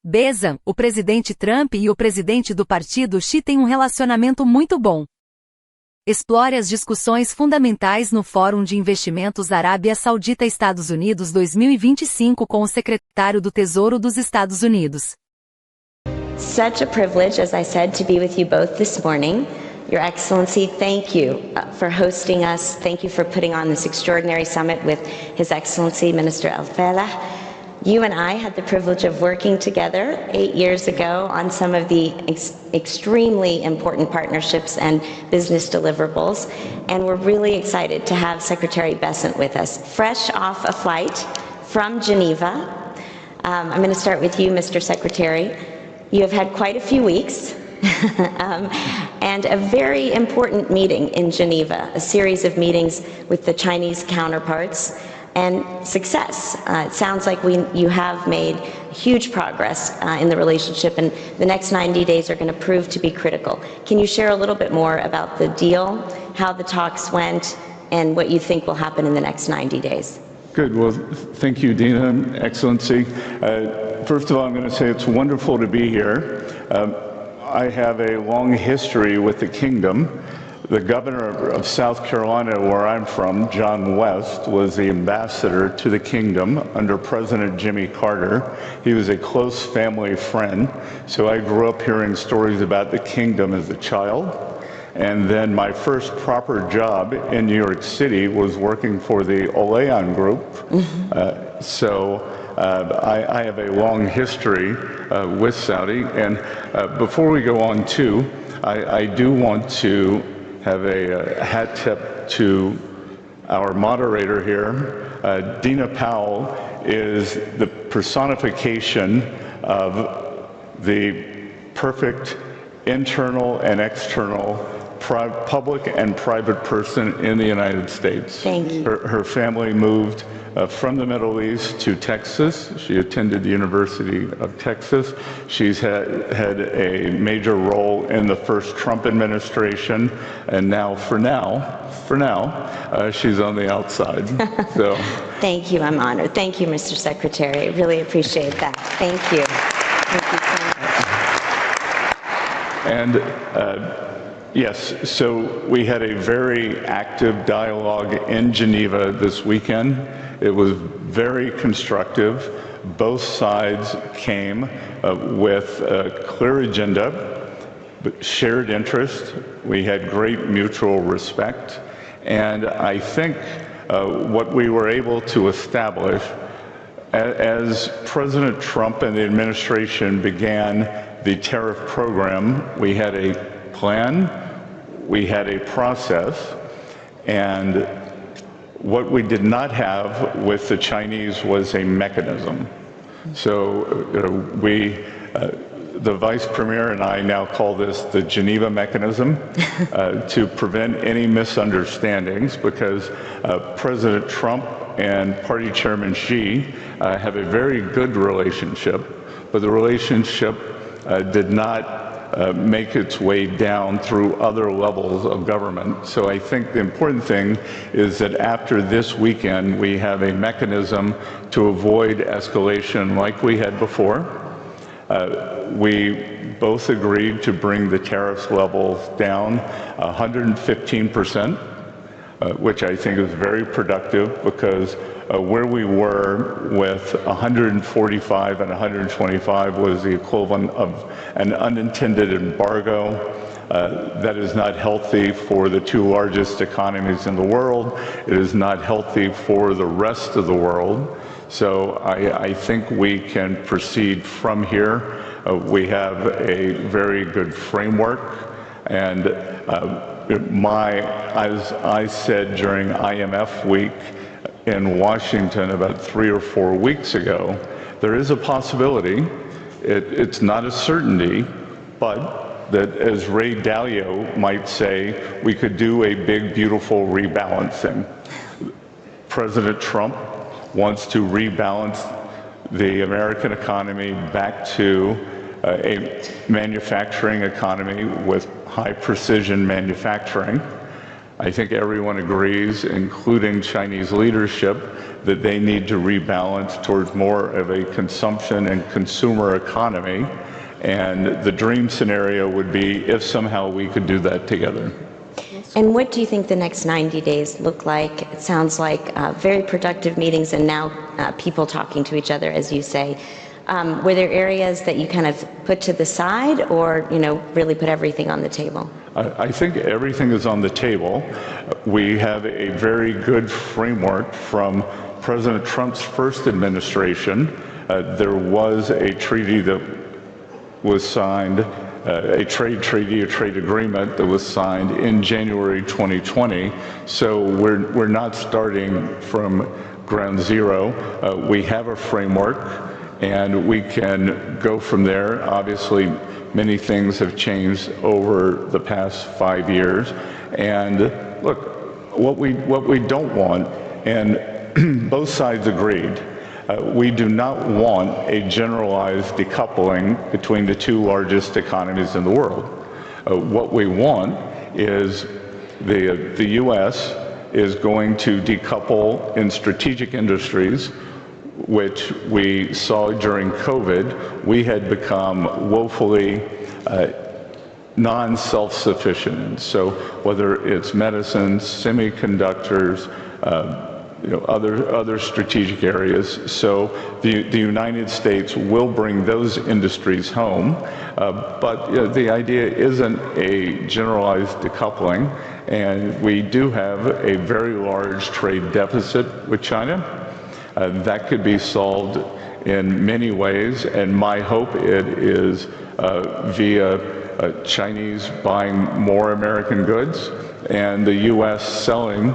Besant, o presidente Trump e o presidente do Partido Xi têm um relacionamento muito bom. Explore as discussões fundamentais no Fórum de Investimentos Arábia Saudita-Estados Unidos 2025 com o Secretário do Tesouro dos Estados Unidos. Such a privilege, as I said, to be with you both this morning. Your Excellency, thank you for hosting us. Thank you for putting on this extraordinary summit with His Excellency Minister Al-Faleh. You and I had the privilege of working together 8 years ago on some of the extremely important partnerships and business deliverables, and we're really excited to have Secretary Besant with us, fresh off a flight from Geneva. I'm going to start with you, Mr. Secretary. You have had quite a few weeks and a very important meeting in Geneva, a series of meetings with the Chinese counterparts, and success. It sounds like you have made huge progress in the relationship, and the next 90 days are going to prove to be critical. Can you share a little bit more about the deal, how the talks went, and what you think will happen in the next 90 days? Good. Well, thank you, Dina, Excellency. First of all, I'm going to say it's wonderful to be here. I have a long history with the kingdom. The governor of South Carolina, where I'm from, John West, was the ambassador to the kingdom under President Jimmy Carter. He was a close family friend, so I grew up hearing stories about the kingdom as a child. And then my first proper job in New York City was working for the Oleon group. I have a long history with Saudi. And before we go on too, I do want to have a hat tip to our moderator here. Dina Powell is the personification of the perfect internal and external public and private person in the United States. Thank you. Her family moved from the Middle East to Texas. She attended the University of Texas. She's had a major role in the first Trump administration, and for now, she's on the outside. So. Thank you. I'm honored. Thank you, Mr. Secretary. I really appreciate that. Thank you. Thank you so much. And yes, so we had a very active dialogue in Geneva this weekend. It was very constructive. Both sides came with a clear agenda, but shared interest. We had great mutual respect. And I think what we were able to establish as President Trump and the administration began the tariff program, we had a plan, we had a process, and what we did not have with the Chinese was a mechanism. So the Vice Premier and I now call this the Geneva mechanism to prevent any misunderstandings, because President Trump and Party Chairman Xi have a very good relationship, but the relationship did not make its way down through other levels of government. So I think the important thing is that after this weekend, we have a mechanism to avoid escalation like we had before. We both agreed to bring the tariffs levels down 115%, which I think is very productive, because where we were with 145 and 125 was the equivalent of an unintended embargo. That is not healthy for the two largest economies in the world. It is not healthy for the rest of the world. So I think we can proceed from here. We have a very good framework, and as I said during IMF week in Washington about 3 or 4 weeks ago, there is a possibility, it's not a certainty, but that, as Ray Dalio might say, we could do a big, beautiful rebalancing. President Trump wants to rebalance the American economy back to a manufacturing economy with high precision manufacturing. I think everyone agrees, including Chinese leadership, that they need to rebalance towards more of a consumption and consumer economy. And the dream scenario would be if somehow we could do that together. And what do you think the next 90 days look like? It sounds like very productive meetings and now people talking to each other, as you say. Were there areas that you kind of put to the side or, really put everything on the table? I think everything is on the table. We have a very good framework from President Trump's first administration. There was a treaty that was signed, a trade treaty, a trade agreement that was signed in January 2020. So we're not starting from ground zero. We have a framework and we can go from there. Obviously, many things have changed over the past 5 years. And look, what we don't want, and both sides agreed, we do not want a generalized decoupling between the two largest economies in the world. What we want is the U.S. is going to decouple in strategic industries, which we saw during COVID. We had become woefully non-self-sufficient. So whether it's medicines, semiconductors, other strategic areas. So the United States will bring those industries home, but the idea isn't a generalized decoupling, and we do have a very large trade deficit with China. That could be solved in many ways, and my hope it is via Chinese buying more American goods and the U.S. selling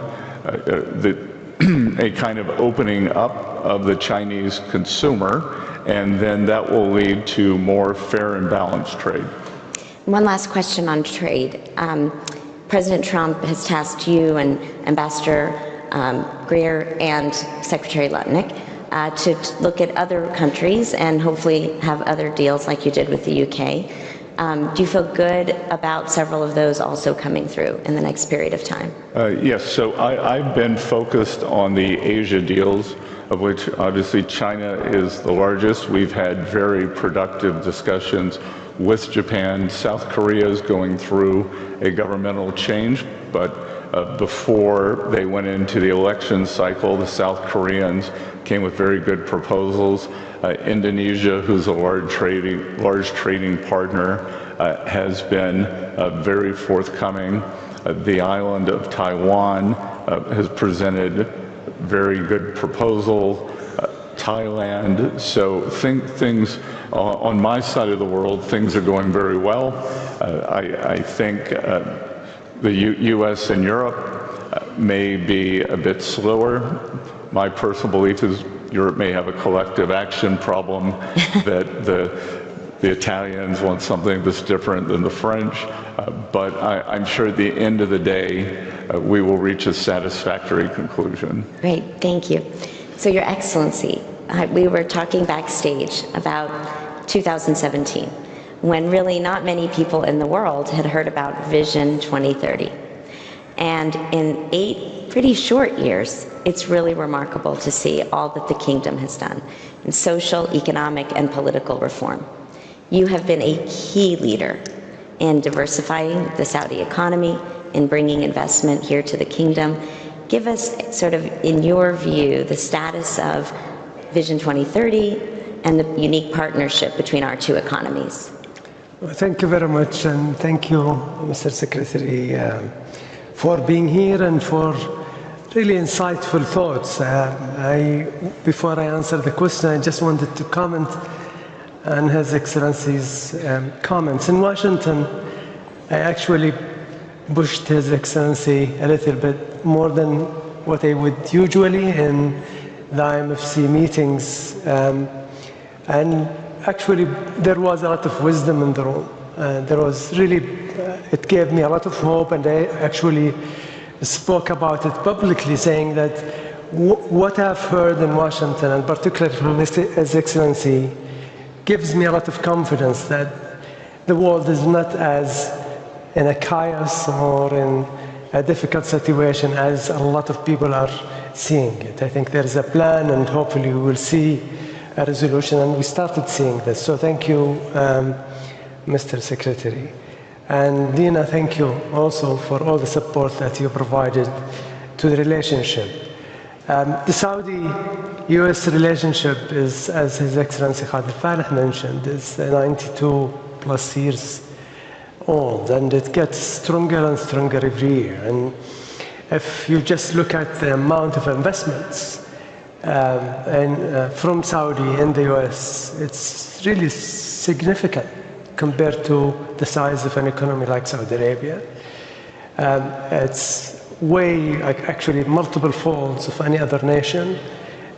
a kind of opening up of the Chinese consumer, and then that will lead to more fair and balanced trade. One last question on trade. President Trump has tasked you and Ambassador Greer and Secretary Lutnick to look at other countries and hopefully have other deals like you did with the UK. Do you feel good about several of those also coming through in the next period of time? Yes, so I've been focused on the Asia deals, of which obviously China is the largest. We've had very productive discussions with Japan. South Korea is going through a governmental change, but before they went into the election cycle, the South Koreans came with very good proposals. Indonesia, who's a large trading partner, has been very forthcoming. The island of Taiwan has presented very good proposal. Thailand, so things on my side of the world, things are going very well. I think the U.S. and Europe may be a bit slower. My personal belief is Europe may have a collective action problem, that the Italians want something that's different than the French, but I'm sure at the end of the day, we will reach a satisfactory conclusion. Great, thank you. So Your Excellency, we were talking backstage about 2017, when really not many people in the world had heard about Vision 2030. And in 8 pretty short years, it's really remarkable to see all that the kingdom has done in social, economic, and political reform. You have been a key leader in diversifying the Saudi economy, in bringing investment here to the kingdom. Give us sort of, in your view, the status of Vision 2030 and the unique partnership between our two economies. Well, thank you very much, and thank you, Mr. Secretary, for being here and for really insightful thoughts. Before I answer the question, I just wanted to comment on His Excellency's comments. In Washington, I actually pushed His Excellency a little bit more than what I would usually in the IMFC meetings. And actually, there was a lot of wisdom in the room. There was really, it gave me a lot of hope, and I actually spoke about it publicly, saying that what I've heard in Washington, and particularly from His Excellency, gives me a lot of confidence that the world is not as in a chaos or in a difficult situation as a lot of people are seeing it. I think there is a plan, and hopefully we will see a resolution, and we started seeing this. So thank you, Mr. Secretary. And Dina, thank you also for all the support that you provided to the relationship. The Saudi-US relationship is, as His Excellency Khalid Farah mentioned, is 92 plus years old, and it gets stronger and stronger every year. And if you just look at the amount of investments from Saudi in the US, it's really significant compared to the size of an economy like Saudi Arabia. It's way, actually multiple folds of any other nation,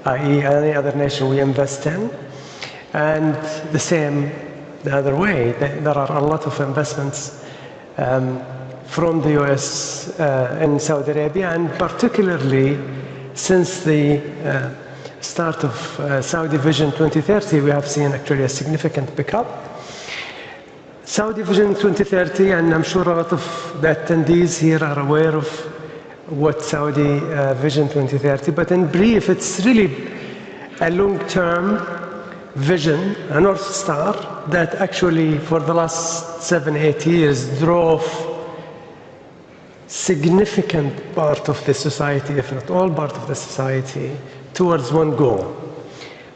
i.e. any other nation we invest in. And the same the other way. There are a lot of investments from the US in Saudi Arabia, and particularly since the start of Saudi Vision 2030, we have seen actually a significant pickup. Saudi Vision 2030, and I'm sure a lot of the attendees here are aware of what Saudi Vision 2030, but in brief, it's really a long-term vision, a North Star, that actually for the last 7-8 years drove significant part of the society, if not all part of the society, towards one goal,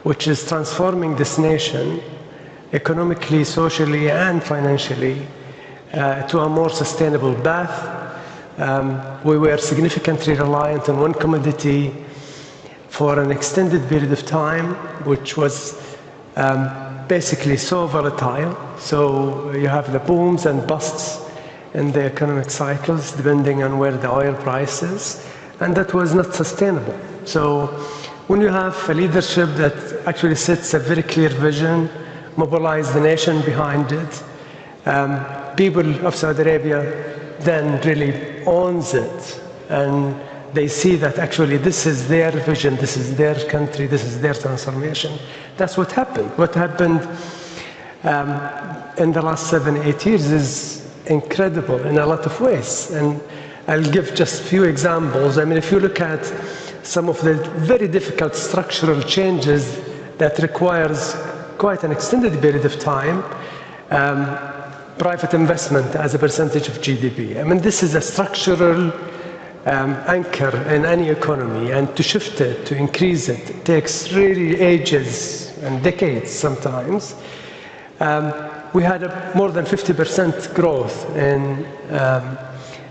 which is transforming this nation economically, socially, and financially to a more sustainable path. We were significantly reliant on one commodity for an extended period of time, which was basically so volatile. So you have the booms and busts in the economic cycles depending on where the oil price is, and that was not sustainable. So when you have a leadership that actually sets a very clear vision, mobilize the nation behind it, people of Saudi Arabia then really owns it, and they see that actually this is their vision, this is their country, this is their transformation. That's what happened. What happened in the last 7-8 years is incredible in a lot of ways. And I'll give just a few examples. I mean, if you look at some of the very difficult structural changes that requires quite an extended period of time, private investment as a percentage of GDP. I mean, this is a structural anchor in any economy, and to shift it, to increase it, takes really ages and decades sometimes. We had a more than 50% growth in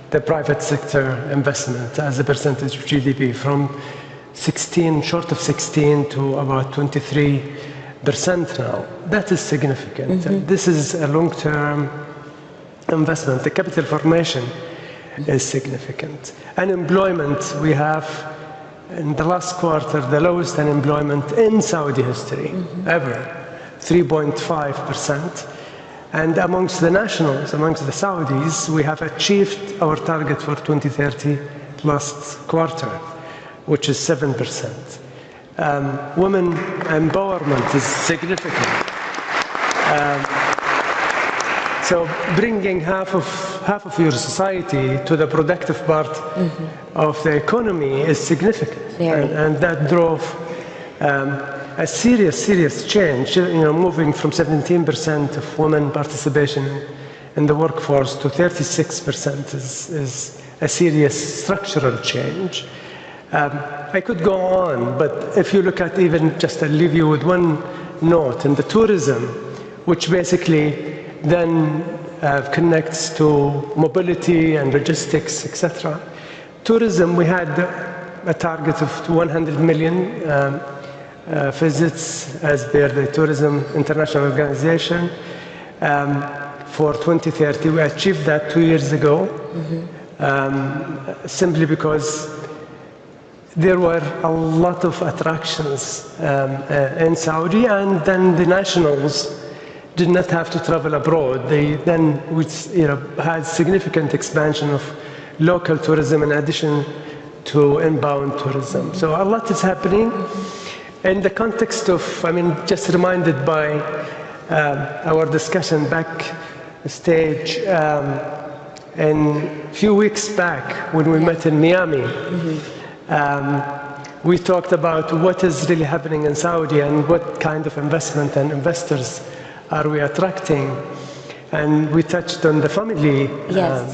the private sector investment as a percentage of GDP, from 16, short of 16 to about 23% now. That is significant. Mm-hmm. This is a long-term investment. The capital formation is significant. Unemployment, we have in the last quarter the lowest unemployment in Saudi history ever, 3.5%. And amongst the nationals, amongst the Saudis, we have achieved our target for 2030 last quarter, which is 7%. Women empowerment is significant. So bringing half of your society to the productive part of the economy is significant, and that drove a serious change. You know, moving from 17% of women participation in the workforce to 36% is a serious structural change. I could go on, but if you look at even just, I'll leave you with one note in the tourism, which basically then connects to mobility and logistics, etc. Tourism, we had a target of 100 million visits as per the Tourism International Organization for 2030. We achieved that 2 years ago, simply because there were a lot of attractions in Saudi, and then the nationals did not have to travel abroad. They then had significant expansion of local tourism in addition to inbound tourism. So a lot is happening. In the context of, I mean, just reminded by our discussion backstage, And a few weeks back, when we met in Miami, we talked about what is really happening in Saudi and what kind of investment and investors are we attracting. And we touched on the family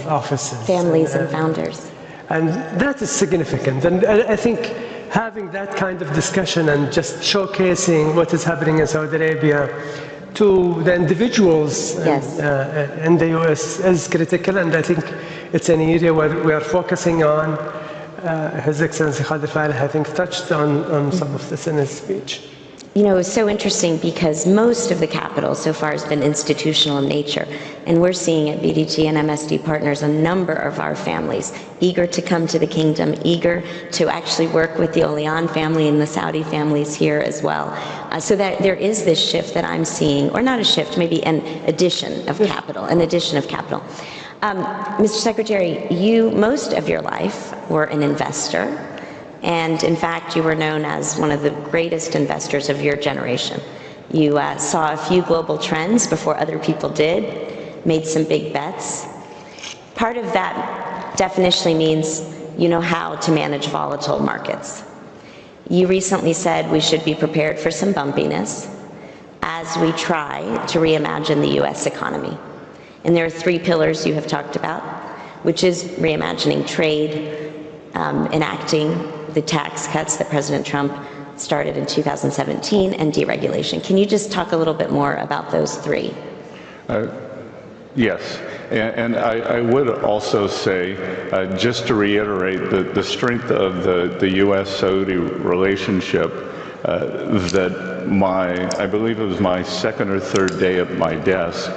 offices. Families and founders. And that is significant. And I think having that kind of discussion and just showcasing what is happening in Saudi Arabia to the individuals in the US is critical. And I think it's an area where we are focusing on. His Excellency Khalid Al, I think, touched on some of this in his speech. You know, it's so interesting because most of the capital so far has been institutional in nature. And we're seeing at BDG and MSD Partners a number of our families eager to come to the kingdom, eager to actually work with the Oleon family and the Saudi families here as well. So that there is this shift that I'm seeing, or not a shift, maybe an addition of capital, Mr. Secretary, you, most of your life, were an investor. And in fact, you were known as one of the greatest investors of your generation. You saw a few global trends before other people did, made some big bets. Part of that definition means you know how to manage volatile markets. You recently said we should be prepared for some bumpiness as we try to reimagine the US economy. And there are three pillars you have talked about, which is reimagining trade, enacting the tax cuts that President Trump started in 2017, and deregulation. Can you just talk a little bit more about those three? Yes, and I would also say, just to reiterate, the strength of the U.S.-Saudi relationship, that I believe it was my second or third day at my desk,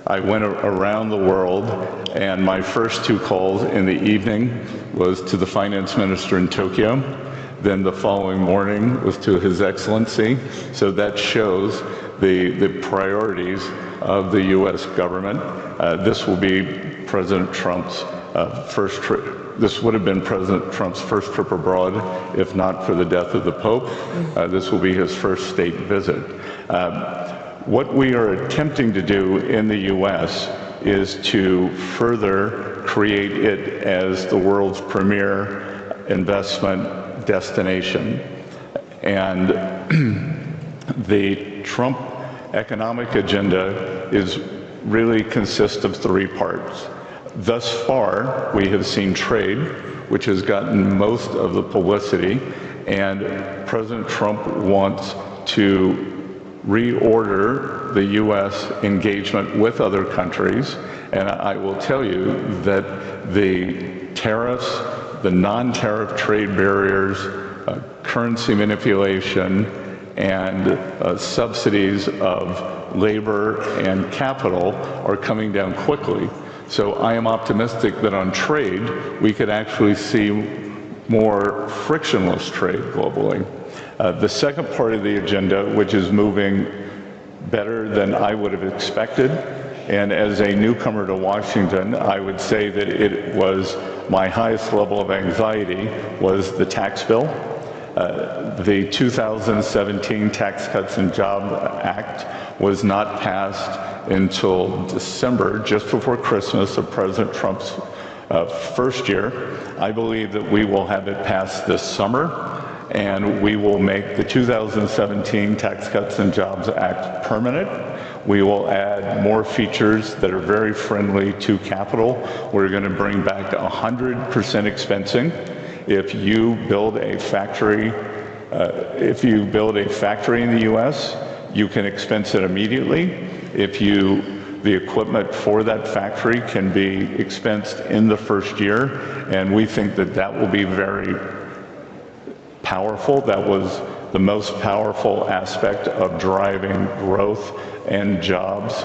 I went around the world, and my first two calls in the evening was to the finance minister in Tokyo. Then the following morning was to His Excellency. So that shows the priorities of the U.S. government. This will be President Trump's first trip. This would have been President Trump's first trip abroad, if not for the death of the Pope. This will be his first state visit. What we are attempting to do in the U.S. is to further create it as the world's premier investment destination. And the Trump economic agenda really consists of three parts. Thus far, we have seen trade, which has gotten most of the publicity, and President Trump wants to reorder the U.S. engagement with other countries. And I will tell you that the tariffs, the non-tariff trade barriers, currency manipulation, and subsidies of labor and capital are coming down quickly. So I am optimistic that on trade, we could actually see more frictionless trade globally. The second part of the agenda, which is moving better than I would have expected, and as a newcomer to Washington, I would say that it was my highest level of anxiety, was the tax bill. The 2017 Tax Cuts and Jobs Act was not passed until December, just before Christmas of President Trump's first year. I believe that we will have it passed this summer, and we will make the 2017 Tax Cuts and Jobs Act permanent. We will add more features that are very friendly to capital. We're going to bring back 100% expensing. If you build a factory, in the U.S., you can expense it immediately. The equipment for that factory can be expensed in the first year, and we think that that will be very powerful. That was the most powerful aspect of driving growth and jobs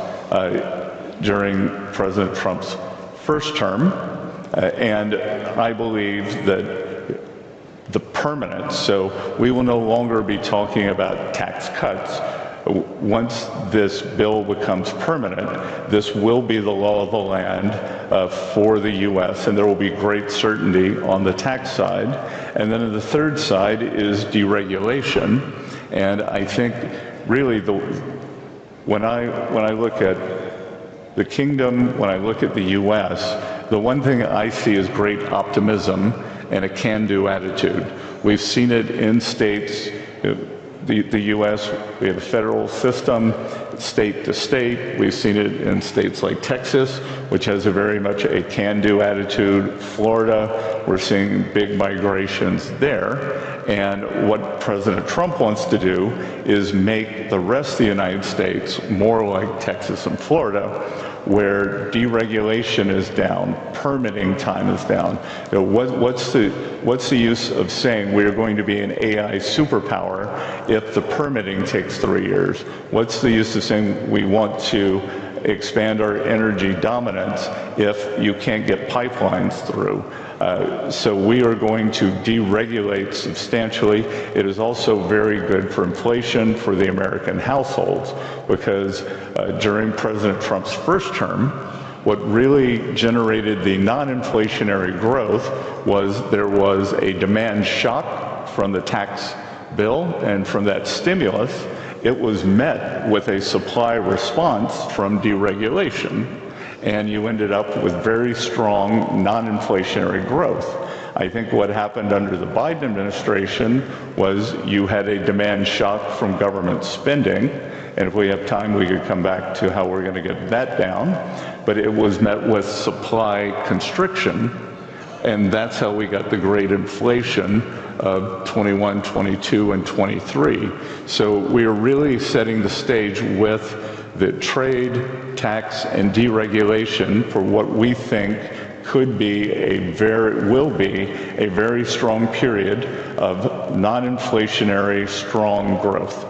during President Trump's first term. And I believe that the permanence, so we will no longer be talking about tax cuts. Once this bill becomes permanent, this will be the law of the land for the U.S., and there will be great certainty on the tax side. And then the third side is deregulation. And I think really when I look at the kingdom, when I look at the U.S., the one thing I see is great optimism and a can-do attitude. We've seen it in states, the U.S., we have a federal system, state to state. We've seen it in states like Texas, which has a very much a can-do attitude. Florida, we're seeing big migrations there. And what President Trump wants to do is make the rest of the United States more like Texas and Florida, where deregulation is down, permitting time is down. You know, what's the use of saying we're going to be an AI superpower if the permitting takes 3 years? What's the use of saying we want to expand our energy dominance if you can't get pipelines through? So we are going to deregulate substantially. It is also very good for inflation for the American households, because during President Trump's first term, what really generated the non-inflationary growth was there was a demand shock from the tax bill, and from that stimulus, it was met with a supply response from deregulation. And you ended up with very strong non-inflationary growth. I think what happened under the Biden administration was you had a demand shock from government spending, and if we have time we could come back to how we're going to get that down, but it was met with supply constriction, and that's how we got the great inflation of 21, 22, and 23. So we are really setting the stage with the trade, tax, and deregulation for what we think could be will be a very strong period of non-inflationary strong growth.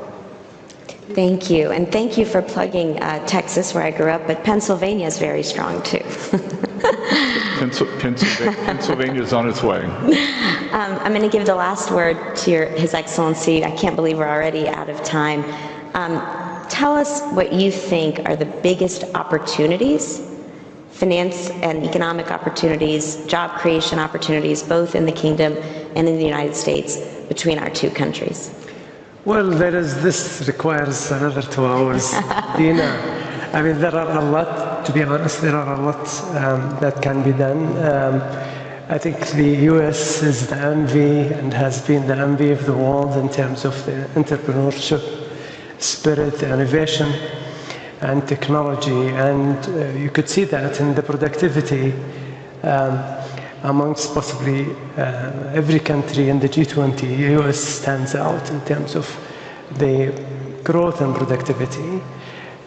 Thank you, and thank you for plugging Texas, where I grew up, but Pennsylvania is very strong too. Pennsylvania is on its way. I'm going to give the last word to His Excellency. I can't believe we're already out of time. Tell us what you think are the biggest opportunities, finance and economic opportunities, job creation opportunities, both in the Kingdom and in the United States, between our two countries. Well, this requires another 2 hours, Dina. I mean, there are a lot, to be honest, there are a lot that can be done. I think the US is the envy and has been the envy of the world in terms of the entrepreneurship spirit, innovation, and technology. And you could see that in the productivity amongst possibly every country in the G20. The US stands out in terms of the growth and productivity.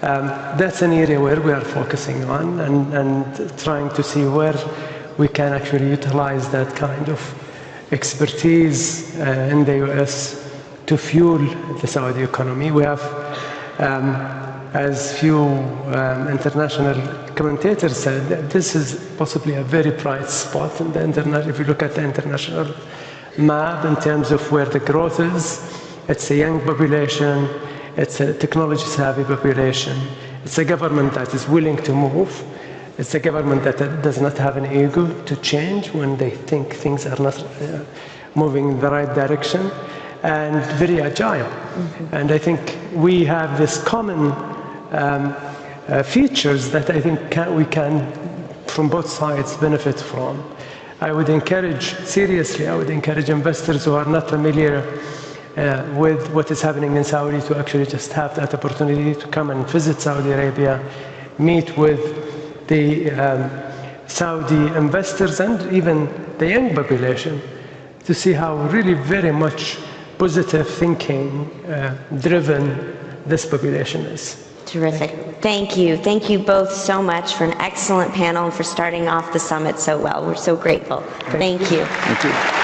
That's an area where we are focusing on and trying to see where we can actually utilize that kind of expertise in the US to fuel the Saudi economy. We have, as few international commentators said, that this is possibly a very bright spot in the internet. If you look at the international map in terms of where the growth is, it's a young population, it's a technology-savvy population, it's a government that is willing to move, it's a government that does not have an ego to change when they think things are not moving in the right direction, and very agile. And I think we have this common features that I think we can, from both sides, benefit from. I would encourage, seriously, I would encourage investors who are not familiar with what is happening in Saudi to actually just have that opportunity to come and visit Saudi Arabia, meet with the Saudi investors and even the young population, to see how really very much positive thinking driven this population is. Terrific. Thank you. Thank you both so much for an excellent panel and for starting off the summit so well. We're so grateful. Thank you. Thank you.